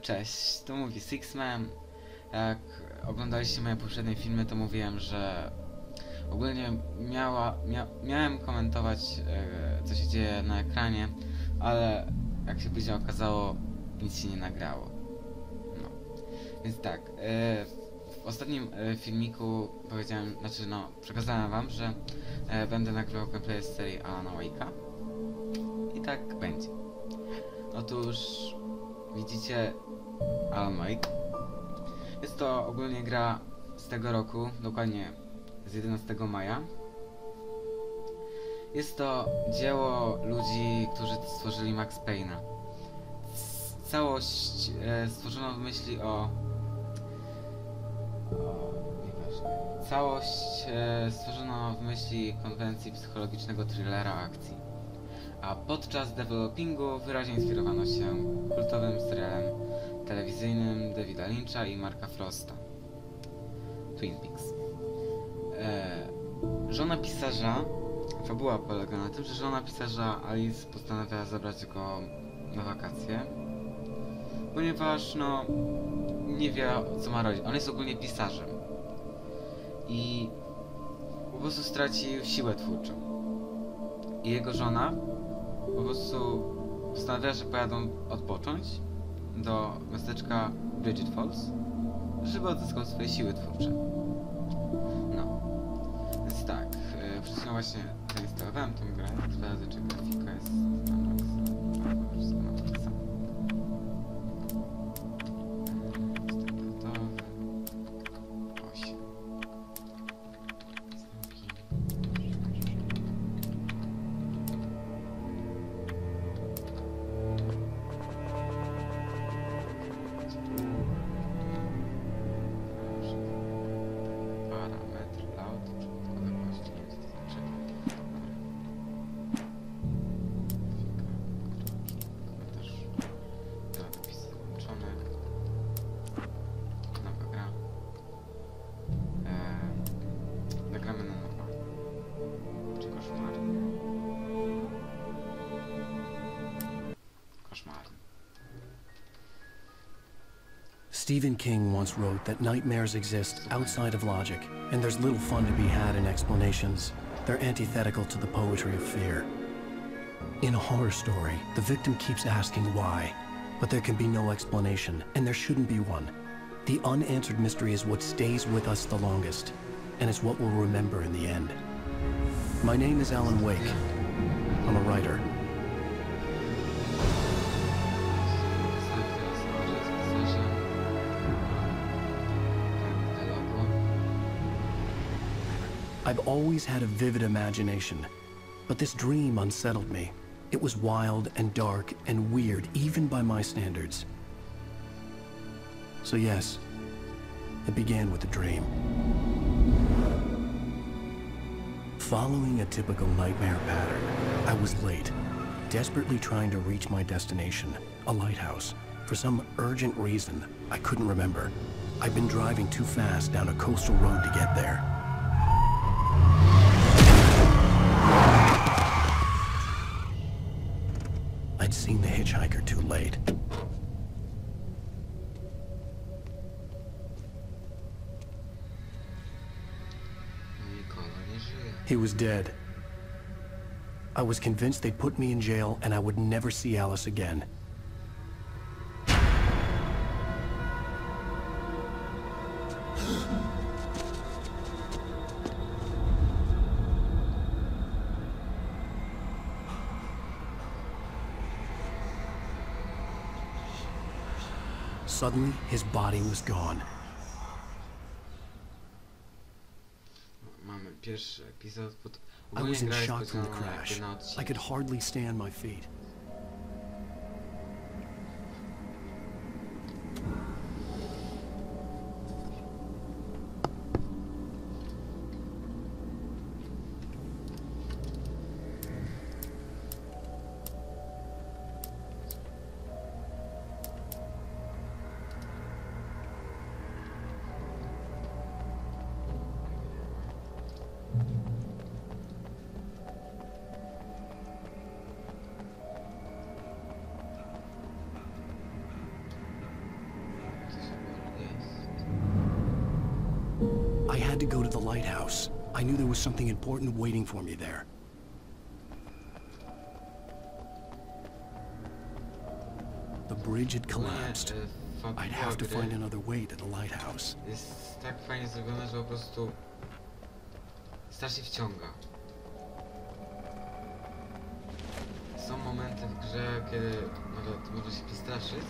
Cześć, tu mówi Sixman. Jak oglądaliście moje poprzednie filmy, to mówiłem, że ogólnie miałem komentować, co się dzieje na ekranie, ale jak się później okazało, nic się nie nagrało. No. Więc tak, w ostatnim filmiku powiedziałem, przekazałem wam, że będę nagrywał gameplay z serii Alana Wake'a. I tak będzie. Otóż widzicie Alan Wake. Jest to ogólnie gra z tego roku, dokładnie z 11 maja. Jest to dzieło ludzi, którzy stworzyli Max Payne'a. Całość stworzono w myśli Całość stworzono w myśli konwencji psychologicznego thrillera akcji. A podczas developingu wyraźnie inspirowano się kultowym serialem telewizyjnym Davida Lyncha i Marka Frosta, Twin Peaks. Żona pisarza, fabuła polega na tym, że żona pisarza Alice postanawia zabrać go na wakacje, ponieważ nie wie, co ma robić. On jest ogólnie pisarzem i po prostu stracił siłę twórczą. I jego żona po prostu postanawia, że pojadą odpocząć do miasteczka Falls, żeby odzyskał swoje siły twórcze. No. Więc tak, przed chwilą właśnie zainstalowałem tą grę, sprawdzę, czy grafika jest na max. Wszystko mam takie samo. Stephen King once wrote that nightmares exist outside of logic, and there's little fun to be had in explanations. They're antithetical to the poetry of fear. In a horror story, the victim keeps asking why, but there can be no explanation, and there shouldn't be one. The unanswered mystery is what stays with us the longest, and it's what we'll remember in the end. My name is Alan Wake. I'm a writer. I've always had a vivid imagination, but this dream unsettled me. It was wild and dark and weird, even by my standards. So yes, it began with a dream. Following a typical nightmare pattern, I was late, desperately trying to reach my destination, a lighthouse. For some urgent reason, I couldn't remember. I'd been driving too fast down a coastal road to get there. I'd seen the hitchhiker too late. He was dead. I was convinced they'd put me in jail and I would never see Alice again. Suddenly, his body was gone. I was in shock from the crash. I could hardly stay on my feet. to go to the lighthouse. I knew there was something important waiting for me there. The bridge had collapsed. I'd have to find another way to the lighthouse. Jest tak fajnie zrobione, że po prostu strasznie wciąga. Są momenty w grze, kiedy nawet można się przestraszyć.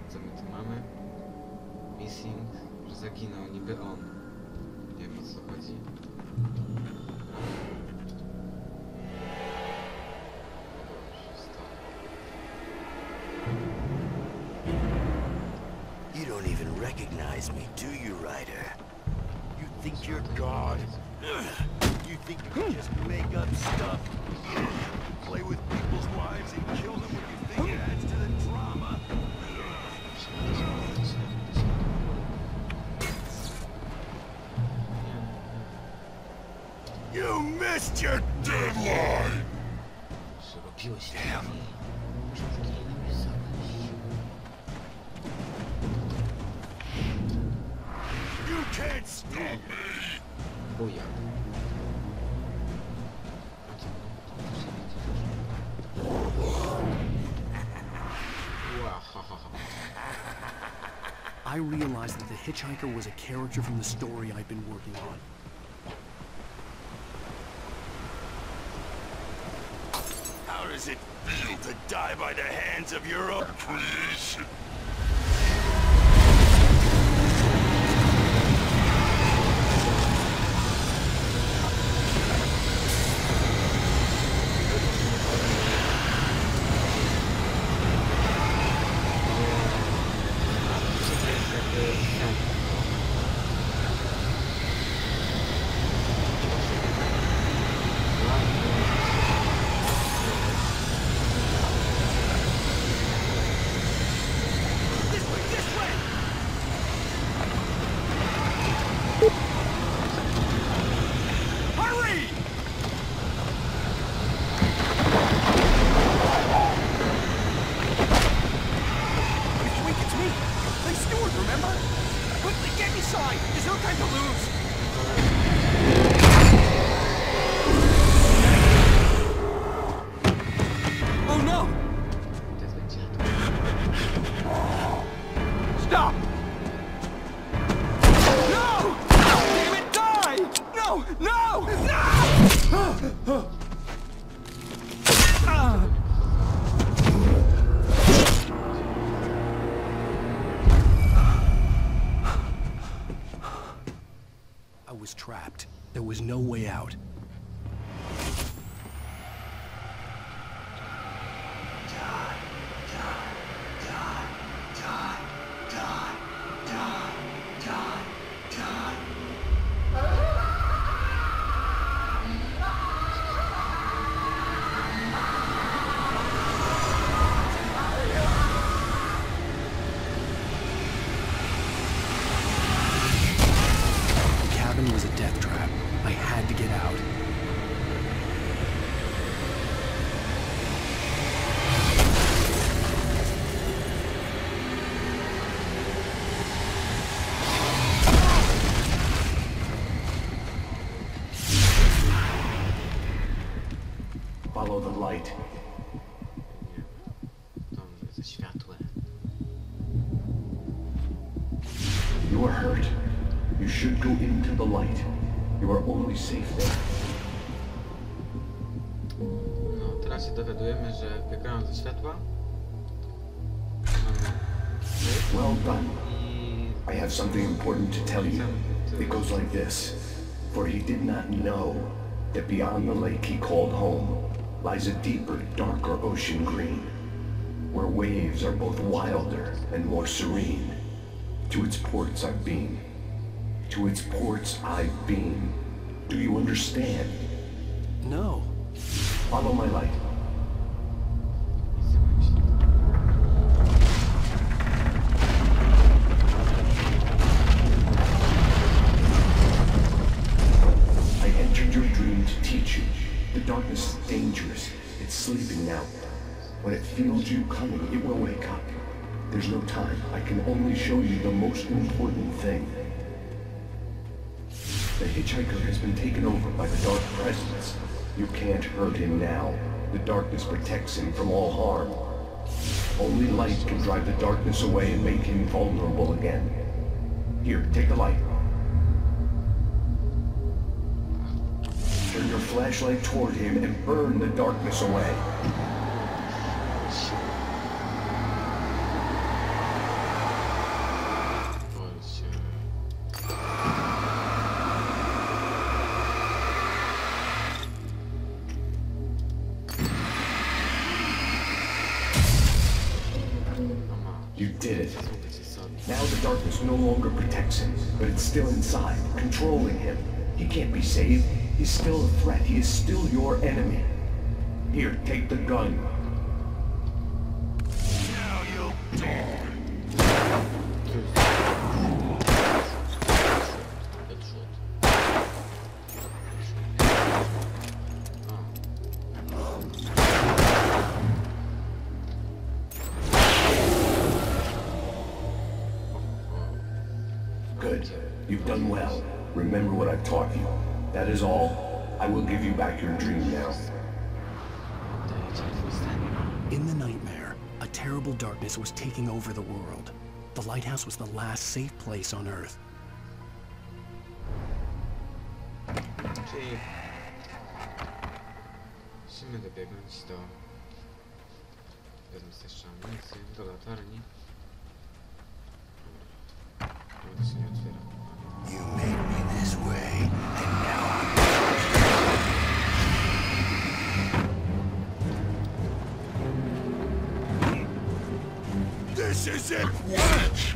Co my tu mamy? Missing, że zaginął, niby on. Nie wiem, o co chodzi. You don't even recognize me, do you, Ryder? You think you're God? You think you can just make up stuff? Play with people's lives and kill them when you think it adds to the drama? You missed your deadline! Damn. You can't stop me! Buja. I realized that the hitchhiker was a character from the story I'd been working on. How does it feel to die by the hands of your own creation? Trapped. There was no way out. Was a death trap. I had to get out. Follow the light. You are hurt. You should go into the light. You are only safe there. No, teraz się dowiadujemy, że biegają ze światła. Well done. I have something important to tell you. It goes like this. For he did not know that beyond the lake he called home lies a deeper, darker ocean green, where waves are both wilder and more serene. To its ports I've been. To its ports I've been. Do you understand? No. Follow my light. I entered your dream to teach you. The darkness is dangerous. It's sleeping now. When it feels you coming, it will wake up. There's no time. I can only show you the most important thing. The hitchhiker has been taken over by the dark presence. You can't hurt him now. The darkness protects him from all harm. Only light can drive the darkness away and make him vulnerable again. Here, take the light. Turn your flashlight toward him and burn the darkness away. You did it. Now the darkness no longer protects him, but it's still inside, controlling him. He can't be saved. He's still a threat. He is still your enemy. Here, take the gun. Now you'll die. Good. You've done well. Remember what I've taught you. That is all. I will give you back your dream now. In the nightmare, a terrible darkness was taking over the world. The lighthouse was the last safe place on Earth. Czyli musimy dobiegnąć do... Wezmę sobie jeszcze amunicję, do latarni. Dobra. To się nie otwiera. You made me this way, and now I'm... This is it! What?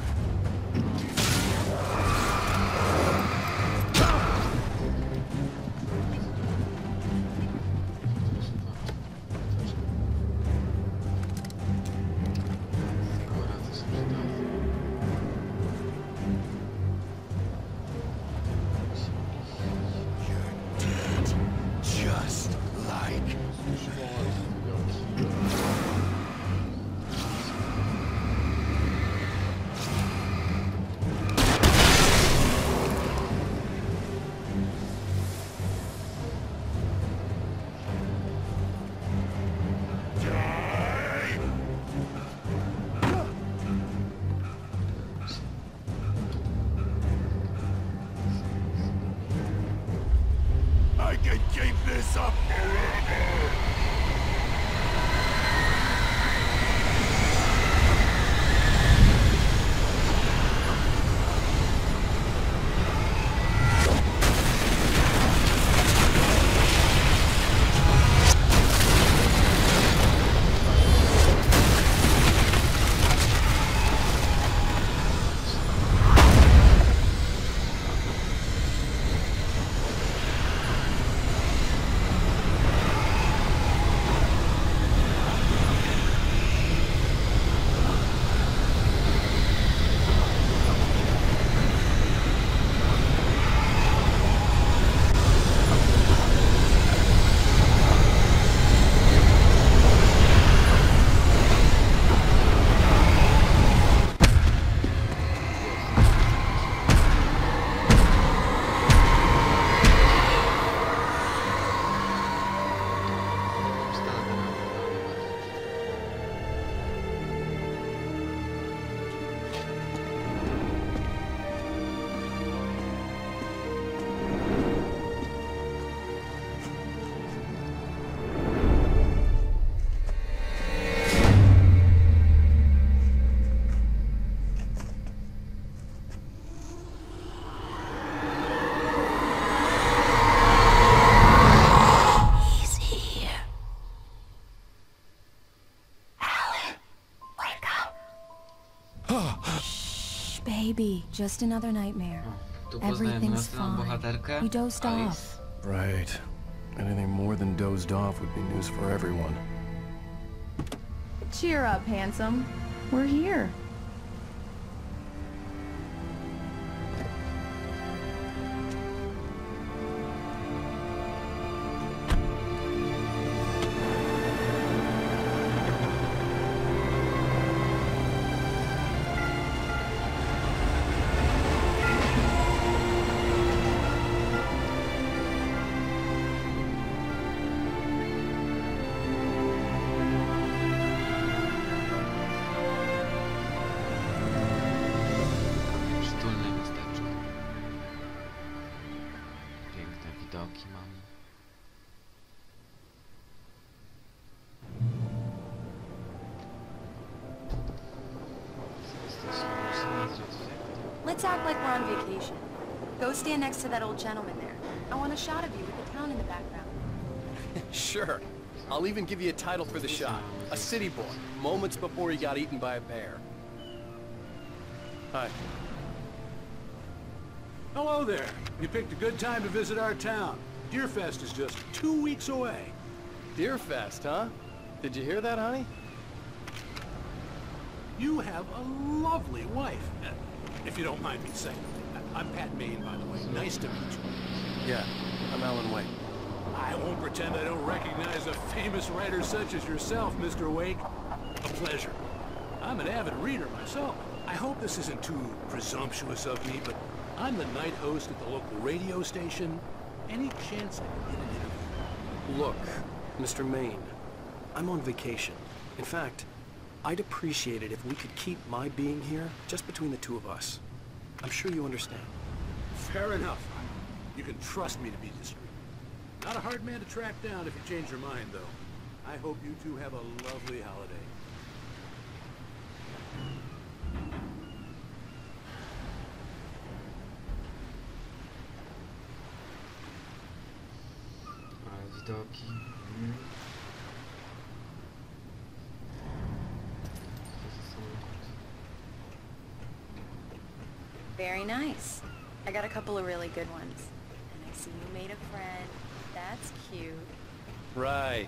I can keep this up forever! Baby, just another nightmare. Tu poznajemy Everything's następną fine. bohaterkę, You dozed Alice. off. Right. Anything more than dozed off would be news for everyone. Cheer up, handsome. We're here. widoki mamy. Let's act like we're on vacation. Go stand next to that old gentleman there. I want a shot of you with the town in the background. Sure. I'll even give you a title for the shot. A city boy, moments before he got eaten by a bear. Hi. Hello there. You picked a good time to visit our town. Deerfest is just 2 weeks away. Deerfest, huh? Did you hear that, honey? You have a lovely wife. If you don't mind me saying. I'm Pat Maine, by the way. Nice to meet you. Yeah, I'm Alan Wake. I won't pretend I don't recognize a famous writer such as yourself, Mr. Wake. A pleasure. I'm an avid reader myself. I hope this isn't too presumptuous of me, but I'm the night host at the local radio station. Any chance I can get an interview? Look, Mr. Maine, I'm on vacation. In fact, I'd appreciate it if we could keep my being here just between the two of us. I'm sure you understand. Fair enough. You can trust me to be discreet. Not a hard man to track down if you change your mind, though. I hope you two have a lovely holiday. Ale widoki. Very nice. I got a couple of really good ones. And I see you made a friend. That's cute. Right.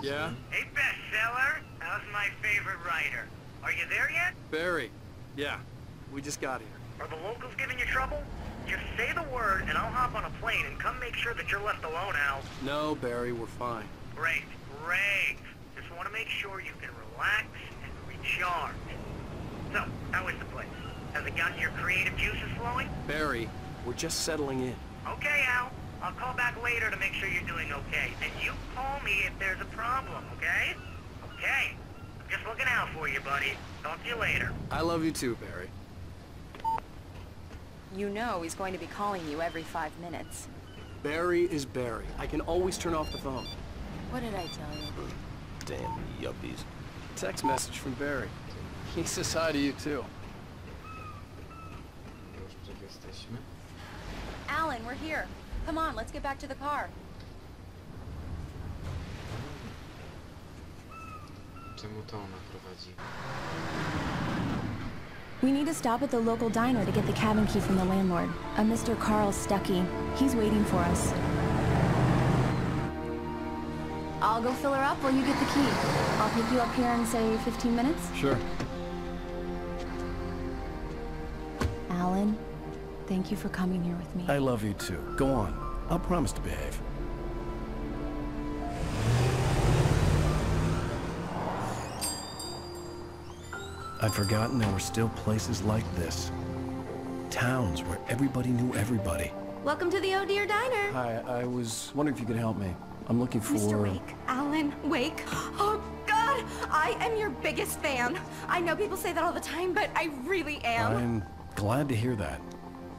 Yeah? Hey, bestseller. How's my favorite writer? Are you there yet? Barry. Yeah, we just got here. Are the locals giving you trouble? Just say the word and I'll hop on a plane and come make sure that you're left alone, Al. No, Barry, we're fine. Great, great. Just want to make sure you can relax and recharge. So, how is the place? Has it gotten your creative juices flowing? Barry, we're just settling in. Okay, Al. I'll call back later to make sure you're doing okay. And you call me if there's a problem, okay? Okay. I'm just looking out for you, buddy. Talk to you later. I love you too, Barry. You know he's going to be calling you every 5 minutes. Barry is Barry. I can always turn off the phone. What did I tell you? Damn yuppies. Text message from Barry. He says hi to you too. Już przed jesteśmy. Alan, we're here. Come on, let's get back to the car. Czemu to ona prowadzi? We need to stop at the local diner to get the cabin key from the landlord, a Mr. Carl Stuckey. He's waiting for us. I'll go fill her up while you get the key. I'll pick you up here in, say, 15 minutes? Sure. Alan, thank you for coming here with me. I love you too. Go on. I'll promise to behave. I'd forgotten there were still places like this. Towns where everybody knew everybody. Welcome to the Oh Dear Diner. Hi, I was wondering if you could help me. I'm looking for... Mr. Wake. Alan Wake. Oh, God! I am your biggest fan. I know people say that all the time, but I really am. I'm glad to hear that.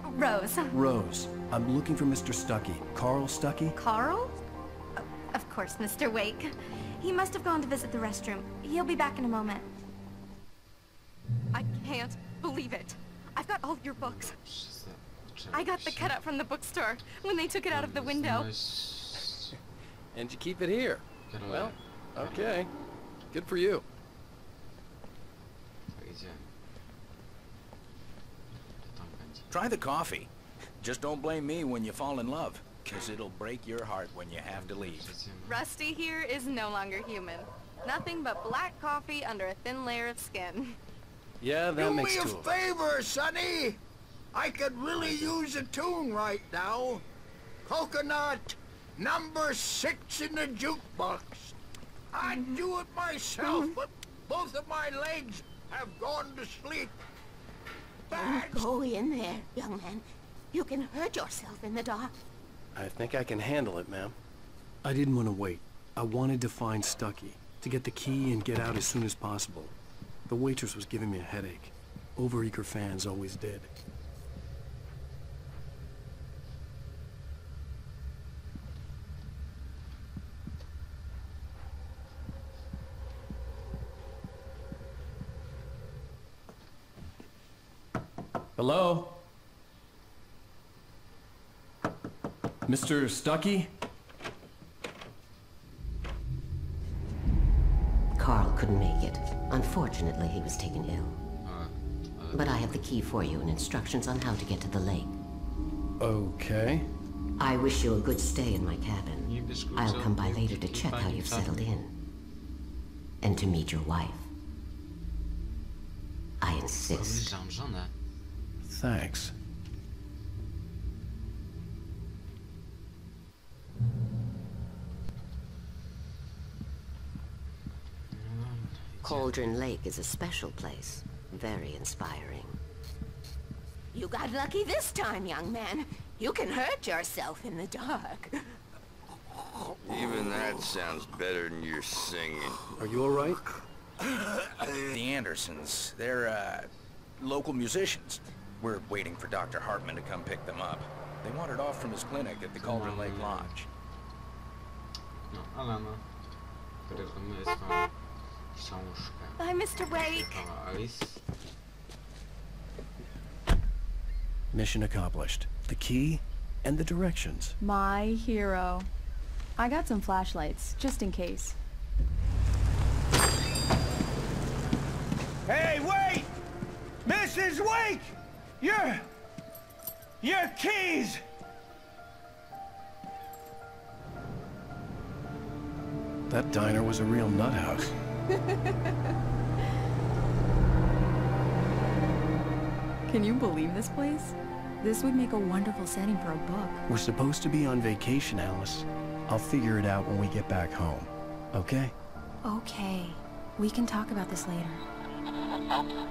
Rose. Rose, I'm looking for Mr. Stuckey. Carl Stuckey? Carl? Of course, Mr. Wake. He must have gone to visit the restroom. He'll be back in a moment. I can't believe it. I've got all your books. I got the cutout from the bookstore when they took it out of the window. And you keep it here. Well, okay. Good for you. Try the coffee. Just don't blame me when you fall in love, 'cause it'll break your heart when you have to leave. Rusty here is no longer human. Nothing but black coffee under a thin layer of skin. Yeah, that makes two Do me a favor, Sonny. I could really use a tune right now. Coconut, number 6 in the jukebox. I'd do it myself, but both of my legs have gone to sleep. Don't go in there, young man. You can hurt yourself in the dark. I think I can handle it, ma'am. I didn't want to wait. I wanted to find Stuckey, to get the key and get out as soon as possible. The waitress was giving me a headache. Overeager fans always did. Hello? Mr. Stuckey? Carl couldn't make it. Unfortunately, he was taken ill. But I have the key for you and instructions on how to get to the lake. Okay. I wish you a good stay in my cabin. I'll come by later to check how you've settled in. And to meet your wife. I insist. Thanks. Cauldron Lake is a special place. Very inspiring. You got lucky this time, young man. You can hurt yourself in the dark. Even that sounds better than your singing. Are you all right? The Andersons, they're, local musicians. We're waiting for Dr. Hartman to come pick them up. They wandered off from his clinic at the Cauldron Lake Lodge. No, Alana, którego my są książkę. Bye, Mr. Wake. Alice. Mission accomplished. The key and the directions. My hero. I got some flashlights, just in case. Hey, wait! Mrs. Wake! Your keys! That diner was a real nut house. Can you believe this place? This would make a wonderful setting for a book. We're supposed to be on vacation, Alice. I'll figure it out when we get back home. Okay? Okay. We can talk about this later.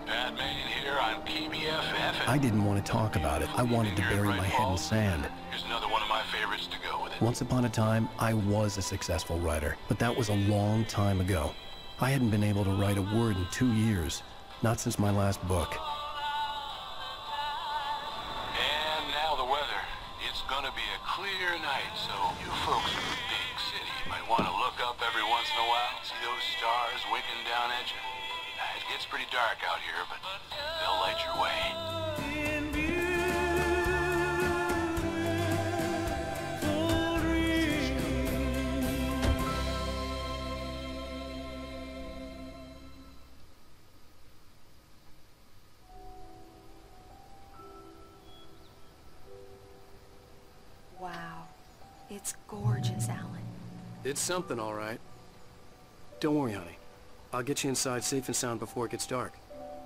Bad man here on KBFF. I didn't want to talk about it. I wanted to bury my head in sand. Here's another one of my favorites to go with it. Once upon a time, I was a successful writer, but that was a long time ago. I hadn't been able to write a word in 2 years. Not since my last book. And now the weather. It's gonna be a clear night, so you folks in the big city might want to look up every once in a while, see those stars winking down at you. It gets pretty dark out here, but they'll light your way. Wow. It's gorgeous, Alan. It's something, all right. Don't worry, honey. I'll get you inside safe and sound before it gets dark.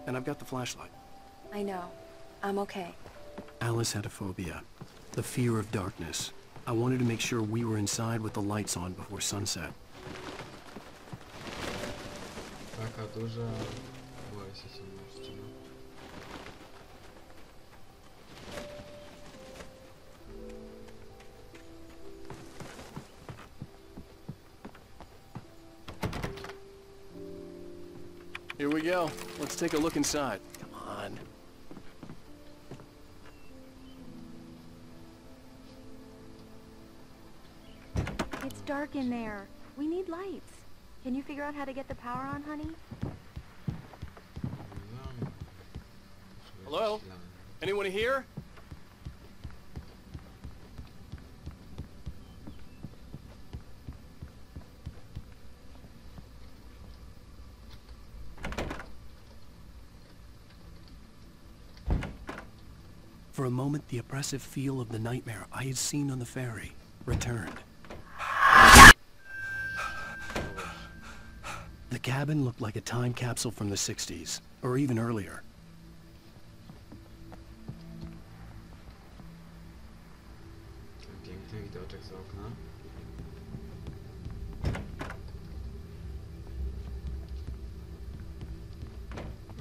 And I've got the flashlight. I know. I'm okay. Alice had a phobia. The fear of darkness. I wanted to make sure we were inside with the lights on before sunset. Taka duża, boję się ciemności. Here we go. Let's take a look inside. Come on. It's dark in there. We need lights. Can you figure out how to get the power on, honey? Hello? Anyone here? For a moment, the oppressive feel of the nightmare I had seen on the ferry returned. The cabin looked like a time capsule from the 60s, or even earlier. Piękny widoczek z okna.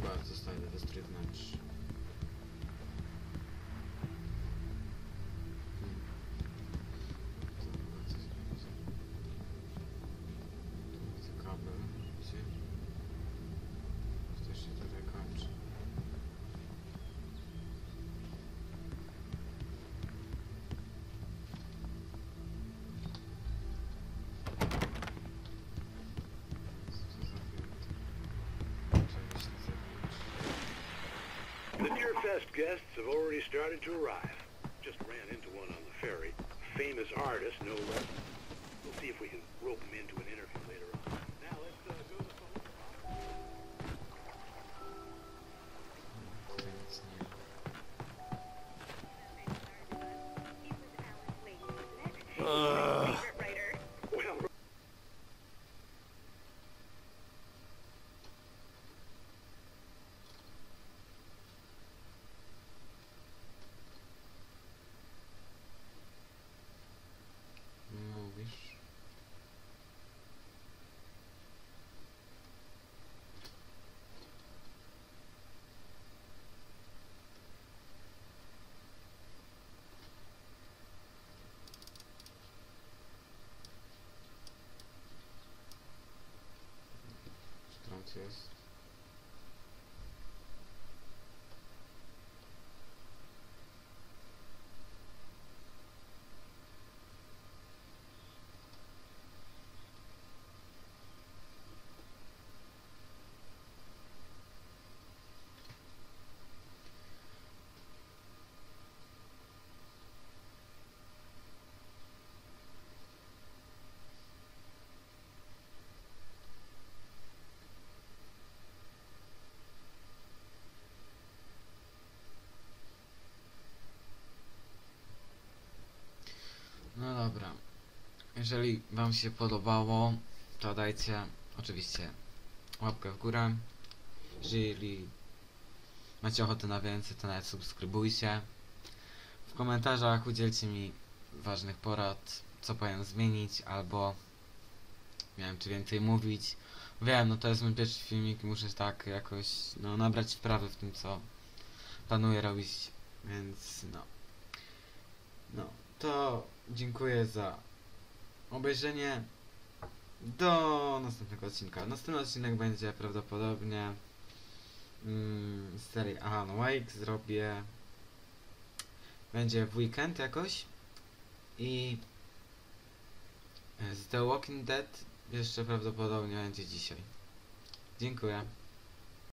Bardzo stajny wystrój wnętrz. best guests have already started to arrive. Just ran into one on the ferry. Famous artist, no less. We'll see if we can rope him into an interview later on. Now let's go to the phone. Jest. No dobra, jeżeli wam się podobało, to dajcie oczywiście łapkę w górę. Jeżeli macie ochotę na więcej, to nawet subskrybujcie. W komentarzach udzielcie mi ważnych porad, co powinien zmienić, albo nie wiem, czy więcej mówić. Wiem, no to jest mój pierwszy filmik i muszę tak jakoś nabrać wprawy w tym, co planuję robić, więc no to dziękuję za obejrzenie. Do następnego odcinka. Następny odcinek będzie prawdopodobnie z serii Alan Wake. Zrobię, będzie w weekend jakoś, i z The Walking Dead jeszcze prawdopodobnie będzie dzisiaj. Dziękuję.